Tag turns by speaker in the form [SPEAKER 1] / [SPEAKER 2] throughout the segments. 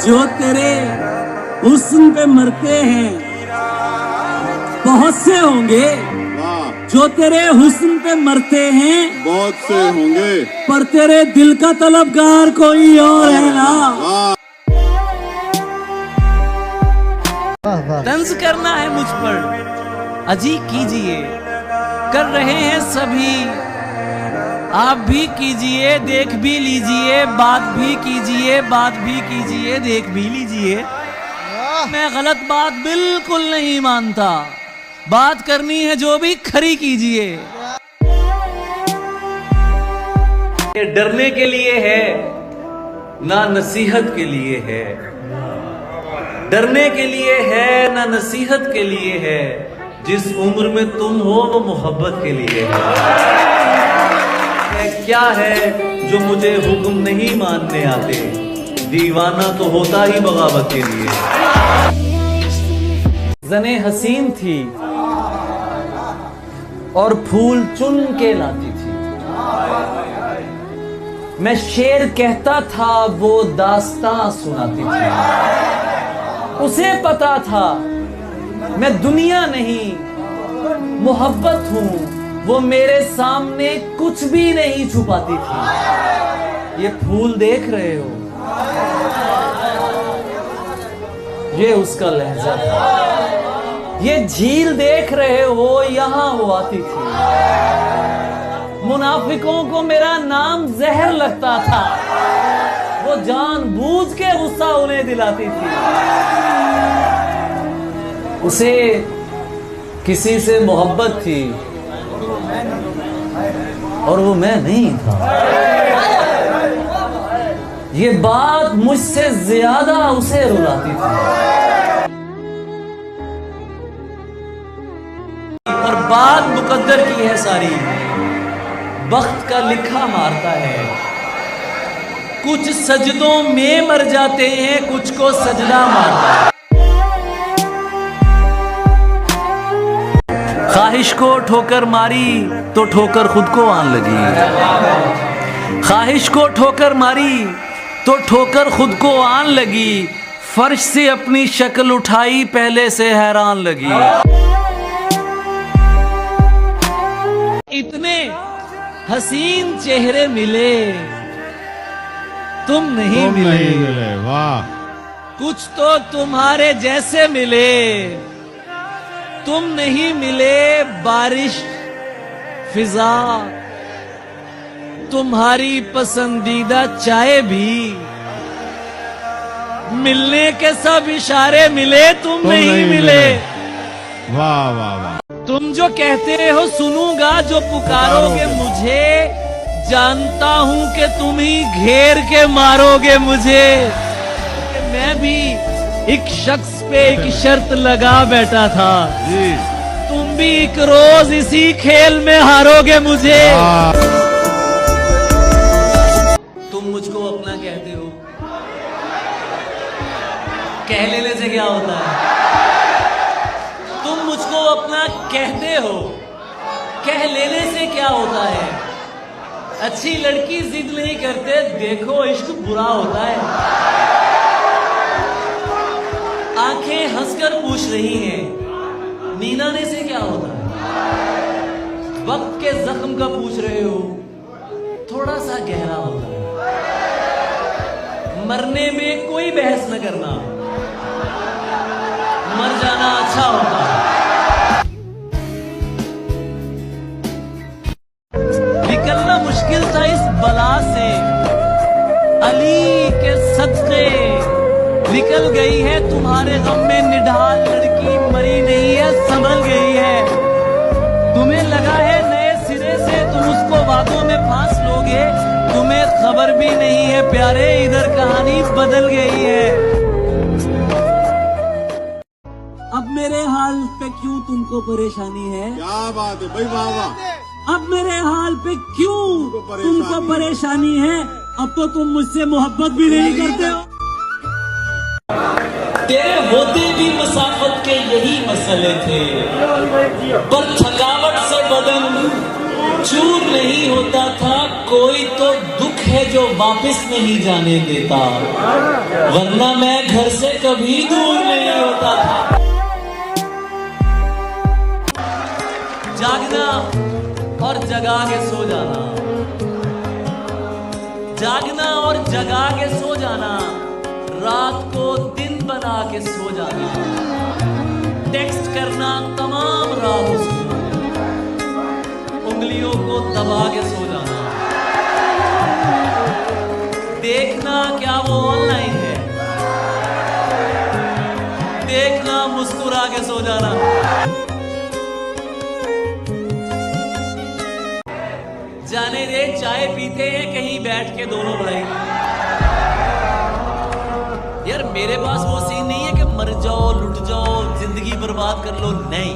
[SPEAKER 1] जो तेरे हुस्न पे मरते हैं बहुत से होंगे, जो तेरे हुस्न पे मरते हैं
[SPEAKER 2] बहुत से होंगे,
[SPEAKER 1] पर तेरे दिल का तलबगार कोई और है ना। तंज करना है मुझ पर अजी कीजिए, कर रहे हैं सभी, आप भी कीजिए, देख भी लीजिए, बात भी कीजिए, बात भी कीजिए, देख भी लीजिए। मैं गलत बात बिल्कुल नहीं मानता, बात करनी है जो भी खरी कीजिए। ये डरने के लिए है ना नसीहत के लिए है, डरने के लिए है ना नसीहत के लिए है, जिस उम्र में तुम हो वो मोहब्बत के लिए है। क्या है जो मुझे हुक्म नहीं मानने आते, दीवाना तो होता ही बगावत के लिए। जने हसीन थी और फूल चुन के लाती थी, मैं शेर कहता था वो दास्तां सुनाती थी। उसे पता था मैं दुनिया नहीं मोहब्बत हूं, वो मेरे सामने कुछ भी नहीं छुपाती थी। ये फूल देख रहे हो, ये उसका लहजा था। ये झील देख रहे हो, यहां वो आती थी। मुनाफिकों को मेरा नाम जहर लगता था, वो जानबूझ के गुस्सा उन्हें दिलाती थी। उसे किसी से मोहब्बत थी और वो मैं नहीं था। ये बात मुझसे ज्यादा उसे रुलाती थी। और बात मुकद्दर की है सारी, वक्त का लिखा मारता है। कुछ सजदों में मर जाते हैं, कुछ को सजदा मारता है। ख्वाहिश को ठोकर मारी तो ठोकर खुद को आन लगी, ख्वाहिश को ठोकर मारी तो ठोकर खुद को आन लगी। फर्श से अपनी शक्ल उठाई, पहले से हैरान लगी। इतने हसीन चेहरे मिले, तुम नहीं मिले।
[SPEAKER 2] वाह।
[SPEAKER 1] कुछ तो तुम्हारे जैसे मिले, तुम नहीं मिले। बारिश फिजा, तुम्हारी पसंदीदा चाय भी, मिलने के सब इशारे मिले, तुम नहीं मिले।
[SPEAKER 2] वाह वाह वाह।
[SPEAKER 1] तुम जो कहते हो सुनूंगा, जो पुकारोगे मुझे, जानता हूं कि तुम ही घेर के मारोगे मुझे। मैं भी एक शख्स पे एक शर्त लगा बैठा था जी, तुम भी एक रोज इसी खेल में हारोगे मुझे। तुम मुझको अपना कहते हो, कह लेने से क्या होता है? तुम मुझको अपना कहते हो, कह लेने से क्या होता है? अच्छी लड़की जिद नहीं करते, देखो इश्क बुरा होता है। आंखें हंसकर पूछ रही हैं, नींदाने से क्या होता है? वक्त के जख्म का पूछ रहे हो, थोड़ा सा गहरा होता है। मरने में कोई बहस न करना, मर जाना अच्छा होता है। निकलना मुश्किल था इस बला से, अली के सदके निकल गई है। तुम्हारे गम में निढाल लड़की मरी नहीं है, संभल गई है। तुम्हें लगा है नए सिरे से तुम उसको बातों में फांस लोगे, तुम्हें खबर भी नहीं है प्यारे, इधर कहानी बदल गई है। अब मेरे हाल पे क्यों तुमको परेशानी है?
[SPEAKER 2] क्या बात है भाई, वाह वाह।
[SPEAKER 1] अब मेरे हाल पे क्यों तुमको परेशानी है? अब तो तुम मुझसे मोहब्बत भी नहीं करते हो। तेरे होते भी मसाफत के यही मसले थे, पर थकावट से बदन चूर नहीं होता था, कोई तो दुख है जो वापस नहीं जाने देता, वरना मैं घर से कभी दूर नहीं होता था। जागना और जगा के सो जाना, जागना और जगा के सो जाना, रात को दिन बना के सो जाना, टेक्स्ट करना तमाम रात उसको, उंगलियों को दबा के सो जाना, देखना क्या वो ऑनलाइन है, देखना मुस्कुरा के सो जाना। जाने दे चाय पीते हैं कहीं बैठ के दोनों भाई। यार मेरे पास वो सीन नहीं है कि मर जाओ लुट जाओ जिंदगी बर्बाद कर लो, नहीं।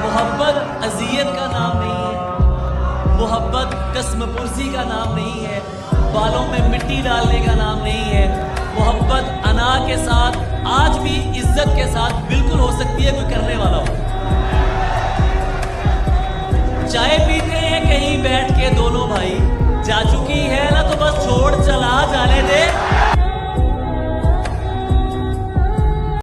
[SPEAKER 1] मोहब्बत अजियत का नाम नहीं है, मोहब्बत कसमपुर्जी का नाम नहीं है, बालों में मिट्टी डालने का नाम नहीं है। मोहब्बत अना के साथ आज भी इज्जत के साथ बिल्कुल हो सकती है कोई करने वाला हो। चाय पीते हैं कहीं बैठ के दोनों भाई, जा चुकी है ना तो बस छोड़ चल